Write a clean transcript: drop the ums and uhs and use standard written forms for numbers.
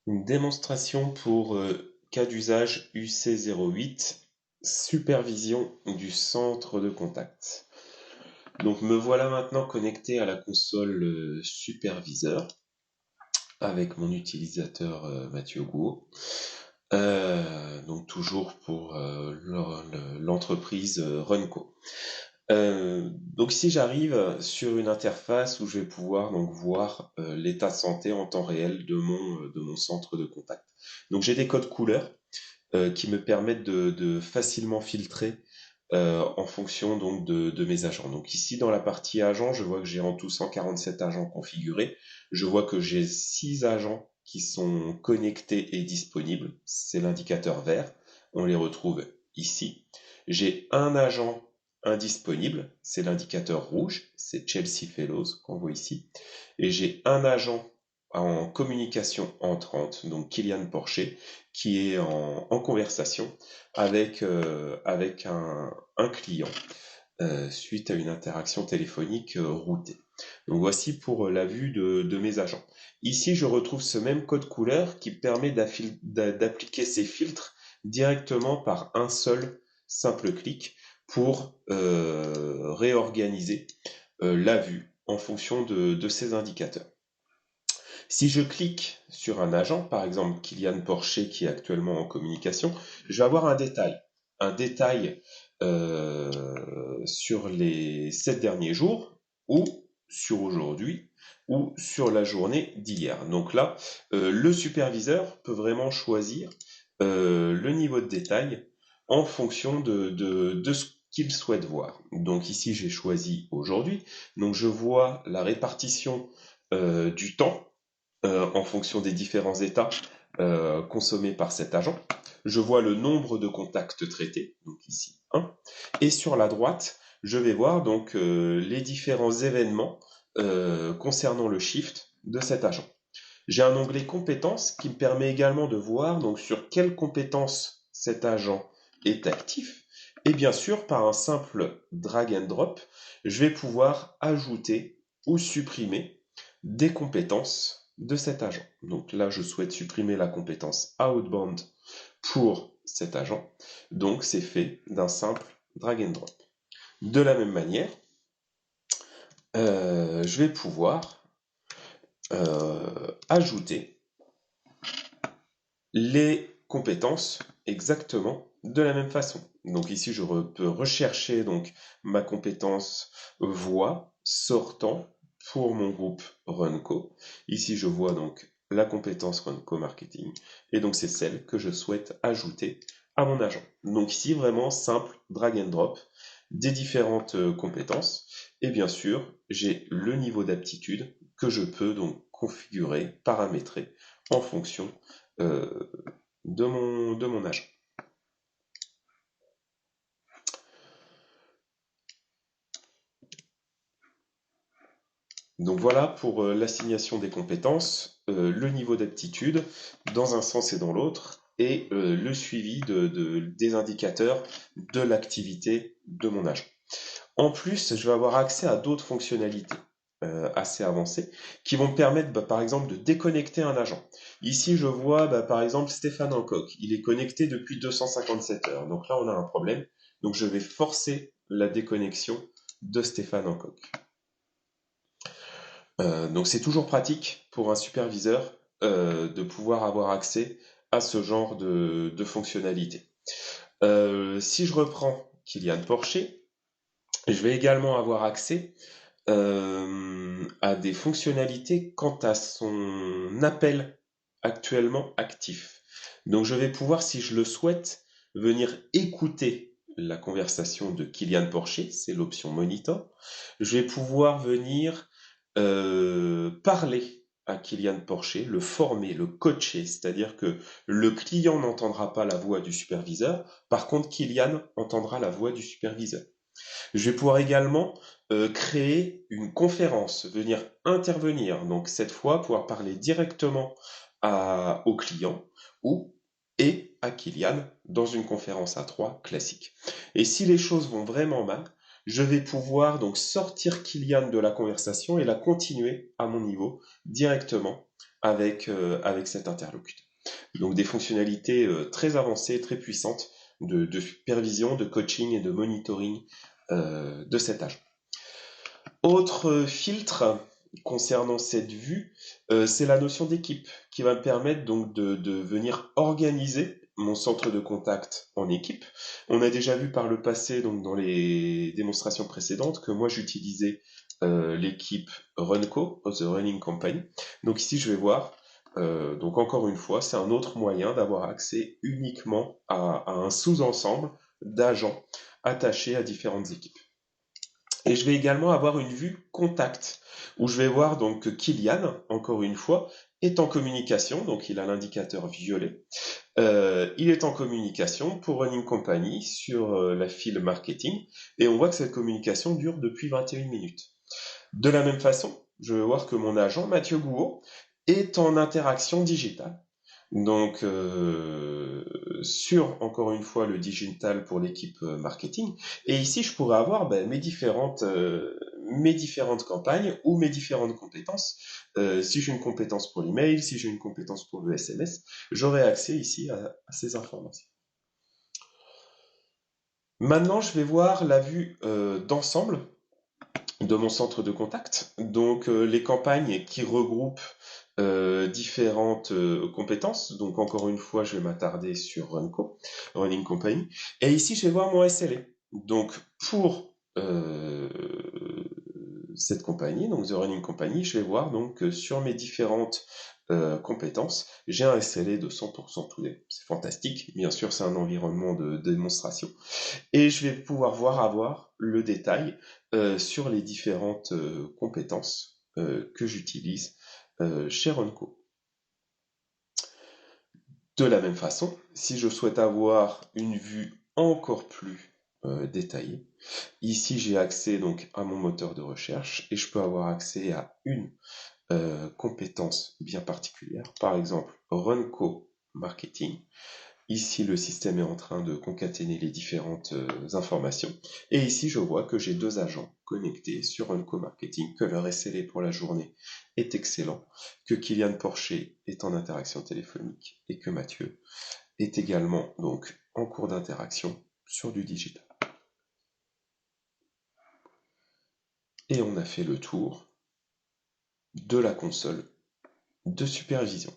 Une démonstration pour cas d'usage UC08, supervision du centre de contact. Donc me voilà maintenant connecté à la console superviseur avec mon utilisateur Mathieu Gouault. Donc toujours pour l'entreprise Runco. Donc ici j'arrive sur une interface où je vais pouvoir donc voir l'état de santé en temps réel de mon centre de contact. Donc j'ai des codes couleurs qui me permettent de facilement filtrer en fonction donc de mes agents. Donc ici dans la partie agents, je vois que j'ai en tout 147 agents configurés. Je vois que j'ai 6 agents qui sont connectés et disponibles. C'est l'indicateur vert. On les retrouve ici. J'ai un agent indisponible, c'est l'indicateur rouge, c'est Chelsea Fellows qu'on voit ici. Et j'ai un agent en communication entrante, donc Kylian Porcher, qui est en conversation avec un client suite à une interaction téléphonique routée. Donc voici pour la vue de mes agents. Ici, je retrouve ce même code couleur qui permet d'appliquer ces filtres directement par un seul simple clic pour réorganiser la vue en fonction de ces indicateurs. Si je clique sur un agent, par exemple Kylian Porcher qui est actuellement en communication, je vais avoir un détail. Un détail sur les 7 derniers jours, ou sur aujourd'hui, ou sur la journée d'hier. Donc là, le superviseur peut vraiment choisir le niveau de détail en fonction de ce qu'il souhaite voir. Donc ici, j'ai choisi aujourd'hui. Donc je vois la répartition du temps en fonction des différents états consommés par cet agent. Je vois le nombre de contacts traités, donc ici 1. Et sur la droite, je vais voir donc les différents événements concernant le shift de cet agent. J'ai un onglet compétences qui me permet également de voir donc sur quelles compétences cet agent est actif. Et bien sûr, par un simple drag and drop, je vais pouvoir ajouter ou supprimer des compétences de cet agent. Donc là, je souhaite supprimer la compétence outbound pour cet agent. Donc c'est fait d'un simple drag and drop. De la même manière, je vais pouvoir ajouter les compétences exactement de la même façon. Donc ici, je peux rechercher donc ma compétence voix sortant pour mon groupe Runco. Ici, je vois donc la compétence Runco Marketing. Et donc, c'est celle que je souhaite ajouter à mon agent. Donc ici, vraiment simple, drag and drop, des différentes compétences. Et bien sûr, j'ai le niveau d'aptitude que je peux donc configurer, paramétrer en fonction euh, de mon agent. Donc voilà pour l'assignation des compétences, le niveau d'aptitude dans un sens et dans l'autre, et le suivi des indicateurs de l'activité de mon agent. En plus, je vais avoir accès à d'autres fonctionnalités assez avancées qui vont me permettre, par exemple, de déconnecter un agent. Ici, je vois, par exemple, Stéphane Hancock. Il est connecté depuis 257 heures. Donc là, on a un problème. Donc, je vais forcer la déconnexion de Stéphane Hancock. Donc, c'est toujours pratique pour un superviseur de pouvoir avoir accès à ce genre de fonctionnalités. Si je reprends Kylian Porcher, je vais également avoir accès a des fonctionnalités quant à son appel actuellement actif. Donc je vais pouvoir, si je le souhaite, venir écouter la conversation de Kylian Porcher, c'est l'option Monitor. Je vais pouvoir venir parler à Kylian Porcher, le former, le coacher, c'est-à-dire que le client n'entendra pas la voix du superviseur, par contre Kylian entendra la voix du superviseur. Je vais pouvoir également créer une conférence, venir intervenir, donc cette fois pouvoir parler directement au client ou et à Kylian dans une conférence à 3 classique. Et si les choses vont vraiment mal, je vais pouvoir donc sortir Kylian de la conversation et la continuer à mon niveau directement avec cet interlocuteur. Donc des fonctionnalités très avancées, très puissantes de supervision, de coaching et de monitoring de cet agent. Autre filtre concernant cette vue, c'est la notion d'équipe qui va me permettre donc de venir organiser mon centre de contact en équipe. On a déjà vu par le passé, donc dans les démonstrations précédentes, que moi j'utilisais l'équipe Runco, The Running Company. Donc ici je vais voir, donc encore une fois, c'est un autre moyen d'avoir accès uniquement à un sous-ensemble d'agents attachés à différentes équipes. Et je vais également avoir une vue contact, où je vais voir donc que Kylian, encore une fois, est en communication, donc il a l'indicateur violet. Il est en communication pour Running Company sur la file marketing, et on voit que cette communication dure depuis 21 minutes. De la même façon, je vais voir que mon agent, Mathieu Gouault, est en interaction digitale. Donc, sur, encore une fois, le digital pour l'équipe marketing. Et ici, je pourrais avoir mes différentes campagnes ou mes différentes compétences. Si j'ai une compétence pour l'email, si j'ai une compétence pour le SMS, j'aurai accès ici à ces informations. Maintenant, je vais voir la vue d'ensemble de mon centre de contact. Donc, les campagnes qui regroupent différentes compétences. Donc encore une fois, je vais m'attarder sur Runco, Running Company. Et ici, je vais voir mon SLA. Donc pour cette compagnie, donc The Running Company, je vais voir donc sur mes différentes compétences, j'ai un SLA de 100% today. C'est fantastique. Bien sûr, c'est un environnement de démonstration. Et je vais pouvoir avoir le détail sur les différentes compétences que j'utilise chez Runco. De la même façon, si je souhaite avoir une vue encore plus détaillée, ici j'ai accès donc à mon moteur de recherche et je peux avoir accès à une compétence bien particulière, par exemple Runco Marketing. Ici, le système est en train de concaténer les différentes informations. Et ici, je vois que j'ai deux agents connectés sur Runco Marketing, que leur SLA pour la journée est excellent, que Kylian Porcher est en interaction téléphonique et que Mathieu est également donc en cours d'interaction sur du digital. Et on a fait le tour de la console de supervision.